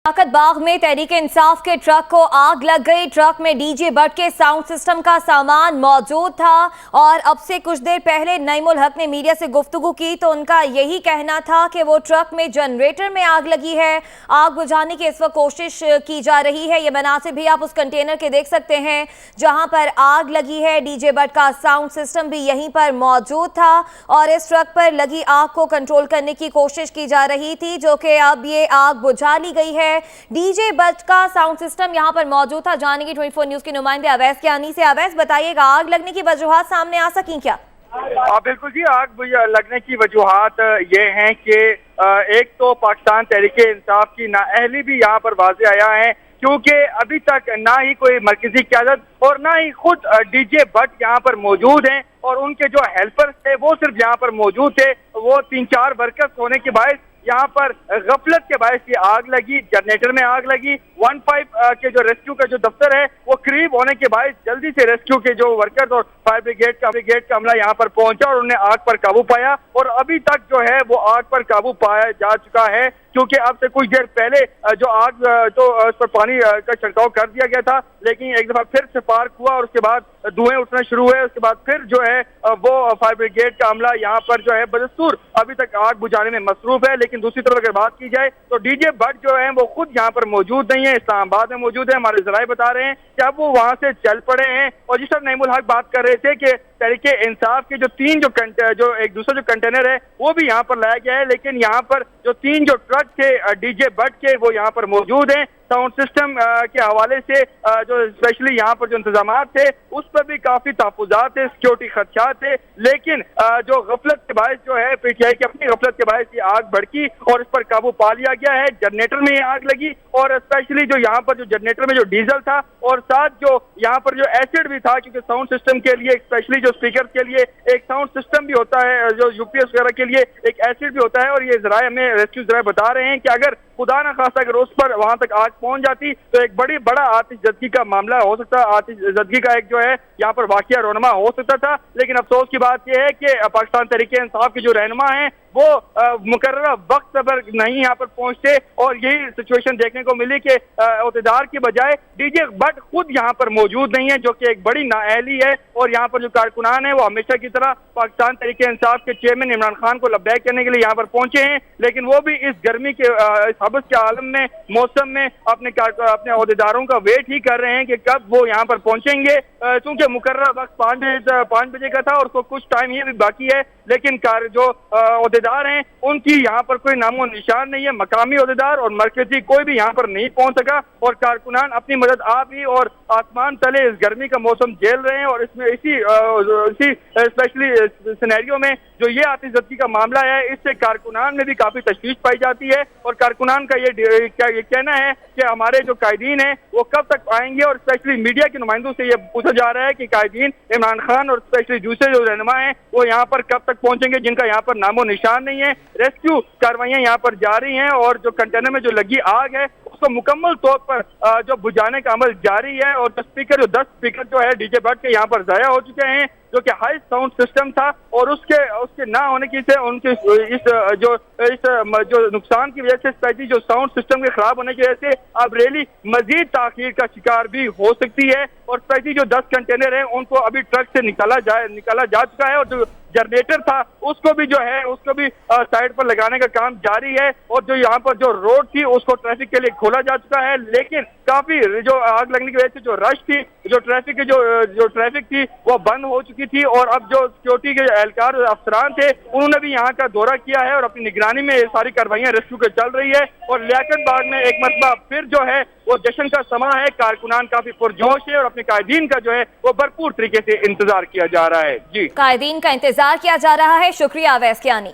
ताकत बाग में तहरीक इंसाफ के ट्रक को आग लग गई। ट्रक में डीजे बट के साउंड सिस्टम का सामान मौजूद था और अब से कुछ देर पहले नईमुल हक ने मीडिया से गुफ्तगू की तो उनका यही कहना था कि वो ट्रक में जनरेटर में आग लगी है। आग बुझाने की इस वक्त कोशिश की जा रही है। ये मनासिब भी आप उस कंटेनर के देख सकते हैं जहां पर आग लगी है। डीजे बट का साउंड सिस्टम भी यहीं पर मौजूद था और इस ट्रक पर लगी आग को कंट्रोल करने की कोशिश की जा रही थी, जो कि अब ये आग बुझा ली गई है। डीजे बट का साउंड सिस्टम यहां पर मौजूद था। जानेंगे 24 न्यूज के नुमाइंदे अवैस कियानी से। अवैस, बताइएगा आग लगने की वजूहात सामने आ सकी क्या? बिल्कुल जी, आग लगने की वजूहात ये हैं कि एक तो पाकिस्तान तहरीक इंसाफ की नाअहली भी यहाँ पर वाज़े आया है, क्योंकि अभी तक ना ही कोई मरकजी क़यादत और ना ही खुद डीजे बट यहाँ पर मौजूद हैं और उनके जो हेल्पर्स थे वो सिर्फ यहाँ पर मौजूद थे। वो 3-4 वर्कर्स होने के बायस यहाँ पर गफलत के बायस ये आग लगी, जनरेटर में आग लगी। 15 के जो रेस्क्यू का जो दफ्तर है वो करीब होने के बायस जल्दी से रेस्क्यू के जो वर्कर्स और फायर ब्रिगेड का अमला यहाँ पर पहुंचा और उन्होंने आग पर काबू पाया और अभी तक जो है वो आग पर काबू पाया जा चुका है, क्योंकि अब से कुछ देर पहले जो आग तो उस पर पानी का छिड़काव कर दिया गया था, लेकिन एक दफा फिर स्पार्क हुआ और उसके बाद धुएं उठना शुरू हुए। उसके बाद फिर जो है वो फायर ब्रिगेड का अमला यहाँ पर जो है बदस्तूर अभी तक आग बुझाने में मसरूफ है। लेकिन दूसरी तरफ अगर बात की जाए तो डीजे बट जो है वो खुद यहाँ पर मौजूद नहीं है, इस्लामाबाद में मौजूद है। हमारे जराये बता रहे हैं कि अब वो वहां से चल पड़े हैं। और जिस तरह नईमुल हक बात कर रहे थे कि तहरीक इंसाफ के जो 3 जो एक दूसरा जो कंटेनर है वो भी यहाँ पर लाया गया है, लेकिन यहाँ पर जो 3 जो ट्रक थे डीजे बट के वो यहाँ पर मौजूद हैं। साउंड सिस्टम के हवाले से जो स्पेशली यहाँ पर जो इंतजामात थे उस पर भी काफी तहफुजात थे, सिक्योरिटी खदशात थे, लेकिन जो गफलत के बायस जो है पीटीआई की अपनी गफलत के बायस ये आग भड़की और इस पर काबू पा लिया गया है। जनरेटर में ये आग लगी और स्पेशली जो यहाँ पर जो जनरेटर में जो डीजल था और साथ जो यहाँ पर जो एसिड भी था, क्योंकि साउंड सिस्टम के लिए स्पेशली जो स्पीकर के लिए एक साउंड सिस्टम भी होता है, जो यूपीएस वगैरह के लिए एक एसिड भी होता है। और ये जराये हमें रेस्क्यू जराये बता रहे हैं कि अगर खुदा न खास्ता अगर उस पर वहां तक आग पहुंच जाती तो एक बड़ा आतिशजदगी का मामला हो सकता, आतिशजदगी का एक जो है यहाँ पर वाकया रोनमा हो सकता था। लेकिन अफसोस की बात यह है कि पाकिस्तान तहरीक इंसाफ के जो रहनुमा हैं वो मुकर्ररा वक्त पर नहीं यहाँ पर पहुंचते और यही सिचुएशन देखने को मिली कि अहदेदार की बजाय डीजे बट खुद यहाँ पर मौजूद नहीं है, जो कि एक बड़ी नाअहली है। और यहाँ पर जो कारकुनान है वो हमेशा की तरह पाकिस्तान तहरीक इंसाफ के चेयरमैन इमरान खान को लब्बैक करने के लिए यहाँ पर पहुंचे हैं, लेकिन वो भी इस गर्मी के इस हबस के आलम में मौसम में अपने अहदेदारों का वेट ही कर रहे हैं कि कब वो यहाँ पर पहुंचेंगे, क्योंकि मुकर्ररा वक्त 5 बजे का था और उसको कुछ टाइम ये भी बाकी है। लेकिन जो अहदेदार हैं उनकी यहाँ पर कोई नामो निशान नहीं है। मकामी अहदेदार और मरकजी कोई भी यहाँ पर नहीं पहुंच सका और कारकुनान अपनी मदद आप ही और आसमान तले इस गर्मी का मौसम झेल रहे हैं। और इसमें इसी स्पेशली सिनेरियो में जो ये आतिशजदगी का मामला है इससे कारकुनान में भी काफी तशवीश पाई जाती है और कारकुनान का ये कहना है कि हमारे जो कायदीन हैं वो कब तक आएंगे। और स्पेशली मीडिया के नुमाइंदों से ये पूछा जा रहा है कि कायदीन इमरान खान और स्पेशली दूसरे जो रहनुमा हैं वो यहाँ पर कब तक पहुंचेंगे, जिनका यहाँ पर नामो निशान नहीं है। रेस्क्यू कार्रवाइयां यहाँ पर जारी हैं और जो कंटेनर में जो लगी आग है उसको मुकम्मल तौर पर जो बुझाने का अमल जारी है। और जो 10 स्पीकर जो है डीजे बट के यहाँ पर जाया हो चुके हैं, जो कि हाई साउंड सिस्टम था और उसके ना होने की से उनके जो नुकसान की वजह से स्पेशली जो साउंड सिस्टम के खराब होने की वजह से अब रैली मजीद ताखीर का शिकार भी हो सकती है। और स्पेशली जो 10 कंटेनर हैं उनको अभी ट्रक से निकाला जा चुका है और जो जनरेटर था उसको भी साइड पर लगाने का काम जारी है। और जो यहाँ पर जो रोड थी उसको ट्रैफिक के लिए खोला जा चुका है, लेकिन काफी जो आग लगने की वजह से जो रश थी, जो ट्रैफिक की जो ट्रैफिक थी वो बंद हो चुकी थी। और अब जो सिक्योरिटी के एहलकार अफसरान थे उन्होंने भी यहाँ का दौरा किया है और अपनी निगरानी में ये सारी कार्रवाइयां रेस्क्यू के चल रही है। और लियाकत बाग में एक मरतबा फिर जो है वो जश्न का समा है, कारकुनान काफी पुरजोश है और अपने कायदीन का जो है वो भरपूर तरीके से इंतजार किया जा रहा है। जी, कायदीन का इंतजार किया जा रहा है। शुक्रिया अवैस कियानी।